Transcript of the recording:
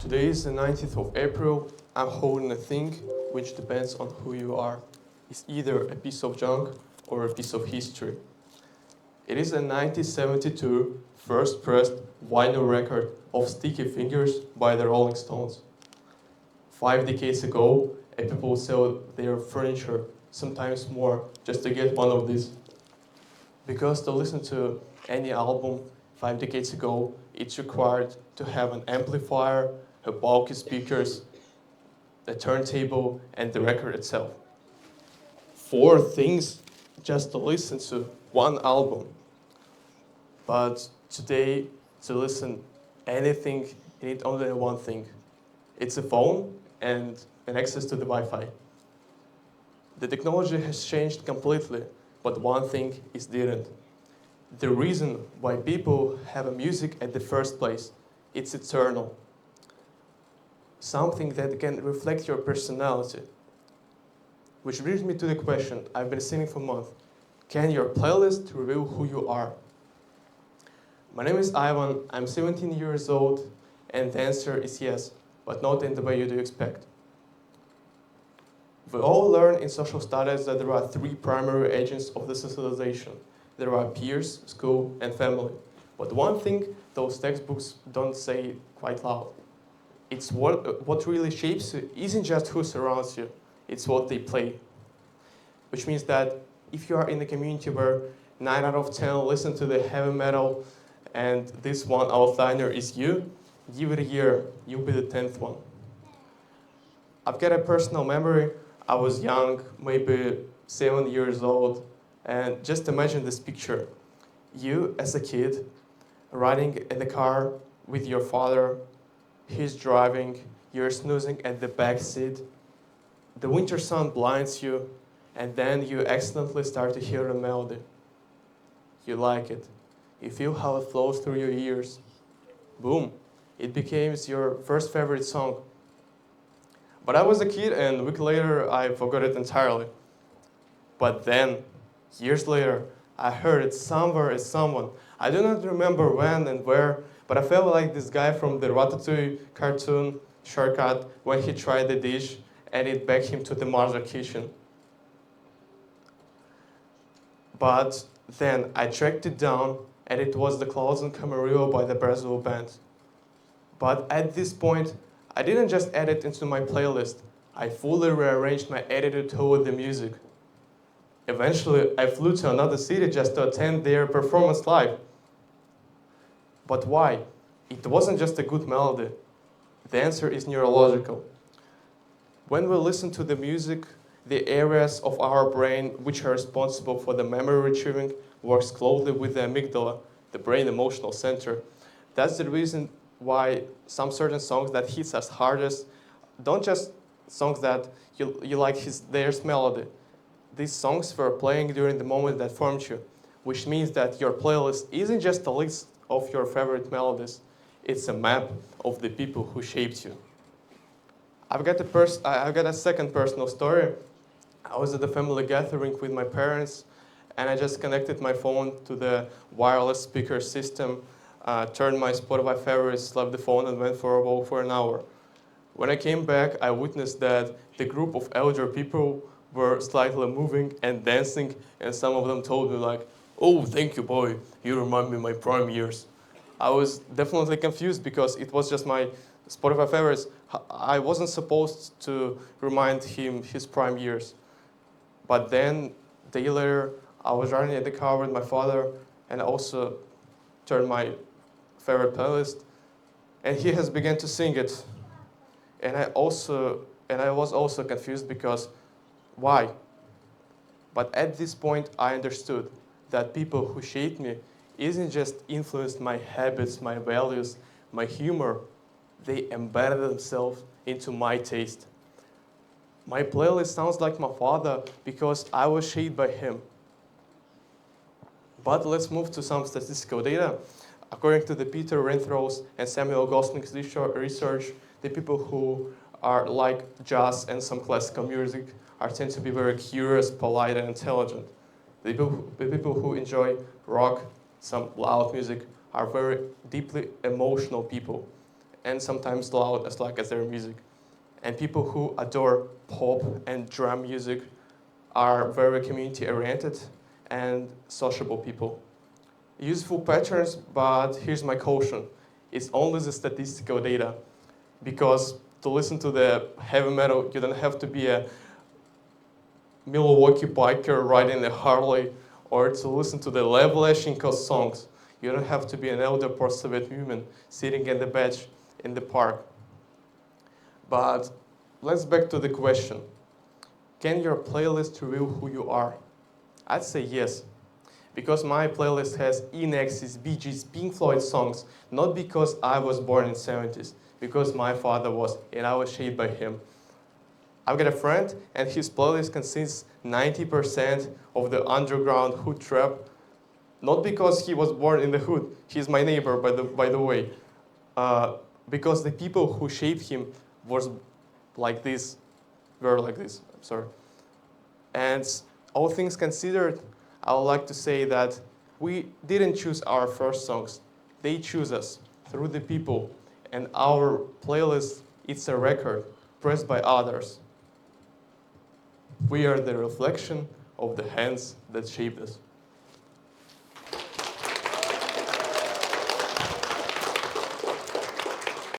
Today is the 19th of April. I'm holding a thing which depends on who you are. It's either a piece of junk or a piece of history. It is a 1972 first pressed vinyl record of Sticky Fingers by the Rolling Stones. 5 decades ago, people would sell their furniture, sometimes more, just to get one of these. Because to listen to any album 5 decades ago, it's required to have an amplifier, a bulky speakers, a turntable, and the record itself. 4 things just to listen to one album. But today, to listen anything, you need only one thing. It's a phone and an access to the Wi-Fi. The technology has changed completely, but one thing is didn't. The reason why people have a music at the first place, it's eternal. Something that can reflect your personality. Which brings me to the question I've been singing for months. Can your playlist reveal who you are? My name is Ivan, I'm 17 years old, and the answer is yes, but not in the way you do expect. We all learn in social studies that there are 3 primary agents of the socialization. There are peers, school, and family. But one thing those textbooks don't say quite loud. It's what really shapes you isn't just who surrounds you, it's what they play. Which means that if you are in a community where 9 out of 10 listen to the heavy metal and this one outliner is you, give it a year, you'll be the 10th one. I've got a personal memory. I was young, maybe 7 years old, and just imagine this picture. You as a kid, riding in the car with your father, he's driving, you're snoozing at the back seat, the winter sun blinds you, and then you accidentally start to hear a melody. You like it. You feel how it flows through your ears. Boom, it becomes your first favorite song. But I was a kid, and a week later, I forgot it entirely. But then, years later, I heard it somewhere as someone. I do not remember when and where, but I felt like this guy from the Ratatouille cartoon, Shortcut, when he tried the dish, and it begged him to the mother kitchen. But then I tracked it down, and it was the Clouds in Camarillo by the Brazil band. But at this point, I didn't just add it into my playlist. I fully rearranged my attitude toward the music. Eventually, I flew to another city just to attend their performance live. But why? It wasn't just a good melody. The answer is neurological. When we listen to the music, the areas of our brain which are responsible for the memory retrieving works closely with the amygdala, the brain emotional center. That's the reason why some certain songs that hits us hardest don't just songs that you like their melody. These songs were playing during the moment that formed you, which means that your playlist isn't just a list of your favorite melodies, it's a map of the people who shaped you. I've got a second personal story. I was at a family gathering with my parents, and I just connected my phone to the wireless speaker system, turned my Spotify favorites, left the phone, and went for a walk for an hour. When I came back, I witnessed that the group of elder people were slightly moving and dancing, and some of them told me like, "Oh, thank you, boy, you remind me of my prime years." I was definitely confused because it was just my Spotify favorites. I wasn't supposed to remind him his prime years. But then, a day later, I was riding in the car with my father, and I also turned my favorite playlist, and he has begun to sing it. And I was also confused because why? But at this point, I understood that people who shaped me isn't just influenced my habits, my values, my humor. They embedded themselves into my taste. My playlist sounds like my father because I was shaped by him. But let's move to some statistical data. According to the Peter Renthro's and Samuel Gosling's research, the people who are like jazz and some classical music tend to be very curious, polite, and intelligent. The people who enjoy rock, some loud music, are very deeply emotional people. and sometimes loud as their music. And people who adore pop and drum music are very community-oriented and sociable people. Useful patterns, but here's my caution. It's only the statistical data, because to listen to the heavy metal, you don't have to be a Milwaukee biker riding a Harley, or to listen to the Lev Leshenko songs. You don't have to be an elder post-Soviet woman sitting in the bench in the park. But let's back to the question. Can your playlist reveal who you are? I'd say yes. Because my playlist has Inex's, Bee Gees, Pink Floyd songs, not because I was born in the 70s, because my father was, and I was shaped by him. I've got a friend, and his playlist consists 90% of the underground hood trap, not because he was born in the hood. He's my neighbor, by the way. Because the people who shaped him were like this. I'm sorry. And all things considered, I would like to say that we didn't choose our first songs. They choose us through the people. And our playlist, it's a record pressed by others. We are the reflection of the hands that shaped us.